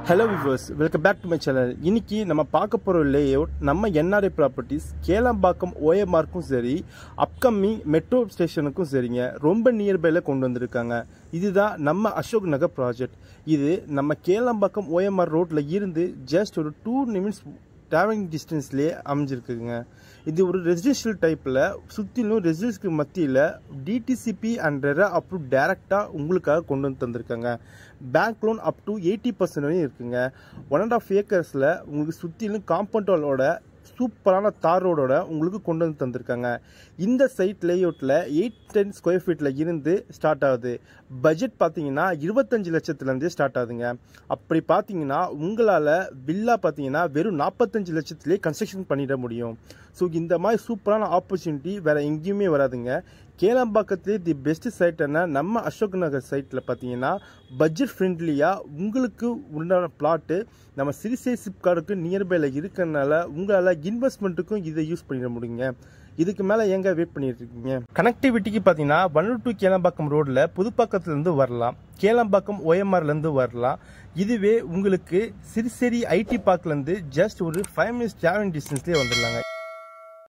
Hello viewers, welcome back to my channel. இன்னைக்கு நம்ம பார்க்க போற லேஅவுட் நம்ம NRI ப்ராப்பர்ட்டிஸ் கேளம்பாக்கம் OMRக்கும் சரி அப்கமிங் மெட்ரோ ஸ்டேஷனுக்கும் சரிங்க ரொம்ப நியர்பைல கொண்டு வந்திருக்காங்க. இதுதான் நம்ம அசோக் நகர் ப்ராஜெக்ட். இது நம்ம கேளம்பாக்கம் OMR ரோட்ல இருந்து ஜஸ்ட் ஒரு 2 நிமிஷம் டிராவலிங் டிஸ்டன்ஸ்லேயே அமைஞ்சிருக்குங்க. இது ஒரு ரெசிடென்ஷியல் டைப்பில் சுற்றிலும் ரெசிடென்ஸ்க்கு மத்தியில் டிடிசிபி அண்ட் ரெரா அப்ரூவ் டைரெக்டாக உங்களுக்காக கொண்டு வந்து தந்திருக்காங்க. பேங்க் லோன் அப் டு 80% வரையும் இருக்குங்க. 1.5 ஏக்கர்ஸில் உங்களுக்கு சுற்றிலும் காம்பவுண்டோட சூப்பரான தார் ரோடோட உங்களுக்கு கொண்டு வந்து தந்திருக்காங்க. இந்த சைட் லேஅவுட்டில் 810 ஸ்கொயர் ஃபீட்டில் இருந்து ஸ்டார்ட் ஆகுது. பட்ஜெட் பார்த்தீங்கன்னா 25 லட்சத்துலேருந்தே ஸ்டார்ட் ஆகுதுங்க. அப்படி பார்த்தீங்கன்னா உங்களால் வில்லா பார்த்தீங்கன்னா வெறும் 45 லட்சத்துலேயே கன்ஸ்ட்ரக்ஷன் பண்ணிட முடியும். ஸோ இந்த மாதிரி சூப்பரான ஆப்பர்ச்சுனிட்டி வேறு எங்கேயுமே வராதுங்க. கேளம்பாக்கத்திலே தி பெஸ்ட் சைட்டுன்னா நம்ம அசோக் நகர் சைட்டில் பார்த்தீங்கன்னா பட்ஜெட் ஃப்ரெண்ட்லியாக உங்களுக்கு உண்டான பிளாட்டு நம்ம சிறுசை சிப்கார்டுக்கு நியர்பையில் இருக்கிறதுனால உங்களால் இன்வெஸ்ட்மெண்ட்டுக்கும் இதை யூஸ் பண்ணிட முடியுங்க. இதுக்கு மேலே எங்கே வெயிட் பண்ணிட்டு இருக்கீங்க? கனெக்டிவிட்டிக்கு பார்த்தீங்கன்னா 1 கேளம்பாக்கம் ரோடில் புதுப்பாக்கத்துலேருந்து வரலாம், கேளம்பாக்கம் OMRலேருந்து வரலாம். இதுவே உங்களுக்கு சிறுசேரி ஐடி பார்க்லேருந்து ஜஸ்ட் ஒரு 5 மினிட்ஸ் டிராவலிங் டிஸ்டன்ஸ்லேயே வந்துடலாங்க.